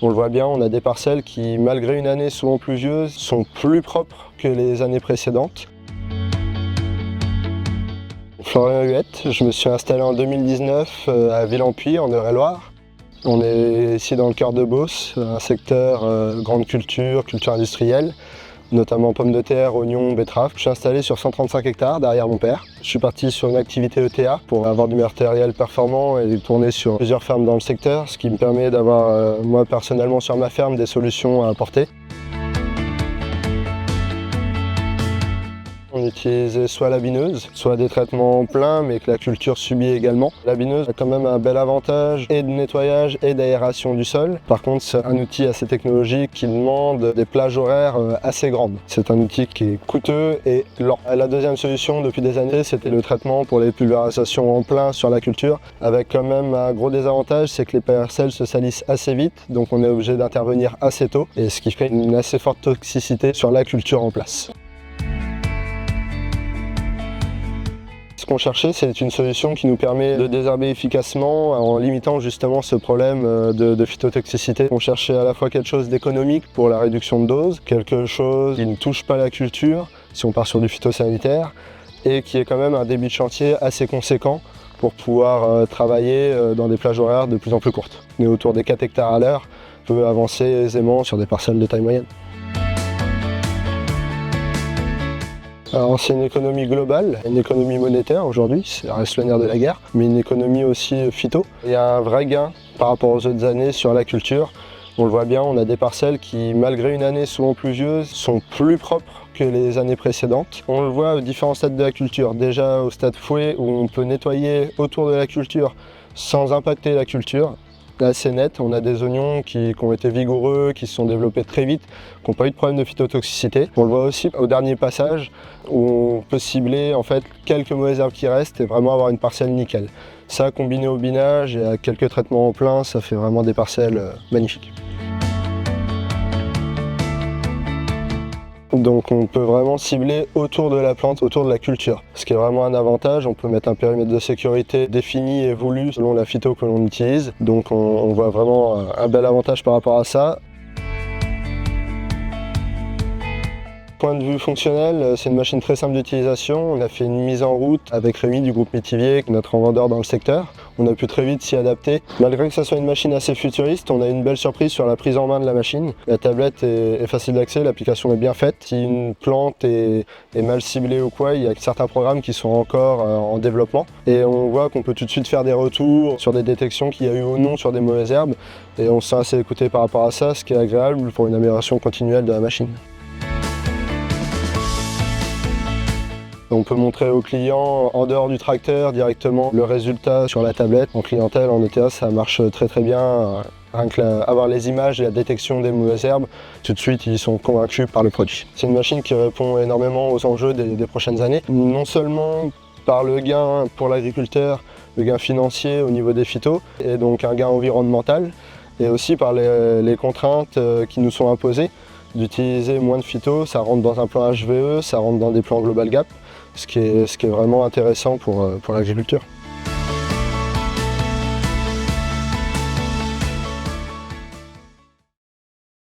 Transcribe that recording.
On le voit bien, on a des parcelles qui, malgré une année souvent pluvieuse, sont plus propres que les années précédentes. Florian Huette, je me suis installé en 2019 à Villempuy, en Eure-et-Loir. On est ici dans le cœur de Beauce, un secteur grande culture, culture industrielle, notamment pommes de terre, oignons, betteraves. Je suis installé sur 135 hectares derrière mon père. Je suis parti sur une activité ETA pour avoir du matériel performant et tourner sur plusieurs fermes dans le secteur, ce qui me permet d'avoir, moi personnellement sur ma ferme, des solutions à apporter. On utilisait soit la bineuse, soit des traitements pleins, mais que la culture subit également. La bineuse a quand même un bel avantage et de nettoyage et d'aération du sol. Par contre, c'est un outil assez technologique qui demande des plages horaires assez grandes. C'est un outil qui est coûteux et lent. La deuxième solution depuis des années, c'était le traitement pour les pulvérisations en plein sur la culture, avec quand même un gros désavantage, c'est que les parcelles se salissent assez vite, donc on est obligé d'intervenir assez tôt, et ce qui fait une assez forte toxicité sur la culture en place. Ce qu'on cherchait, c'est une solution qui nous permet de désherber efficacement en limitant justement ce problème de phytotoxicité. On cherchait à la fois quelque chose d'économique pour la réduction de dose, quelque chose qui ne touche pas la culture, si on part sur du phytosanitaire, et qui est quand même un débit de chantier assez conséquent pour pouvoir travailler dans des plages horaires de plus en plus courtes. On est autour des 4 hectares à l'heure, on peut avancer aisément sur des parcelles de taille moyenne. Alors c'est une économie globale, une économie monétaire aujourd'hui, ça reste le nerf de la guerre, mais une économie aussi phyto. Il y a un vrai gain par rapport aux autres années sur la culture. On le voit bien, on a des parcelles qui, malgré une année souvent pluvieuse, sont plus propres que les années précédentes. On le voit aux différents stades de la culture. Déjà au stade fouet où on peut nettoyer autour de la culture sans impacter la culture. Là c'est net, on a des oignons qui ont été vigoureux, qui se sont développés très vite, qui n'ont pas eu de problème de phytotoxicité. On le voit aussi au dernier passage où on peut cibler en fait quelques mauvaises herbes qui restent et vraiment avoir une parcelle nickel. Ça combiné au binage et à quelques traitements en plein, ça fait vraiment des parcelles magnifiques. Donc on peut vraiment cibler autour de la plante, autour de la culture. Ce qui est vraiment un avantage, on peut mettre un périmètre de sécurité défini et voulu selon la phyto que l'on utilise. Donc on voit vraiment un bel avantage par rapport à ça. Point de vue fonctionnel, c'est une machine très simple d'utilisation. On a fait une mise en route avec Rémi du groupe Métivier, notre revendeur dans le secteur. On a pu très vite s'y adapter. Malgré que ce soit une machine assez futuriste, on a une belle surprise sur la prise en main de la machine. La tablette est facile d'accès, l'application est bien faite. Si une plante est mal ciblée ou quoi, il y a certains programmes qui sont encore en développement. Et on voit qu'on peut tout de suite faire des retours sur des détections qu'il y a eu ou non sur des mauvaises herbes. Et on se sent assez écouté par rapport à ça, ce qui est agréable pour une amélioration continuelle de la machine. On peut montrer aux clients en dehors du tracteur directement le résultat sur la tablette. En clientèle, en ETA, ça marche très très bien. Rien que avoir les images et la détection des mauvaises herbes, tout de suite ils sont convaincus par le produit. C'est une machine qui répond énormément aux enjeux des prochaines années. Non seulement par le gain pour l'agriculteur, le gain financier au niveau des phytos, et donc un gain environnemental, et aussi par les contraintes qui nous sont imposées d'utiliser moins de phytos. Ça rentre dans un plan HVE, ça rentre dans des plans Global Gap, ce qui est vraiment intéressant pour l'agriculture.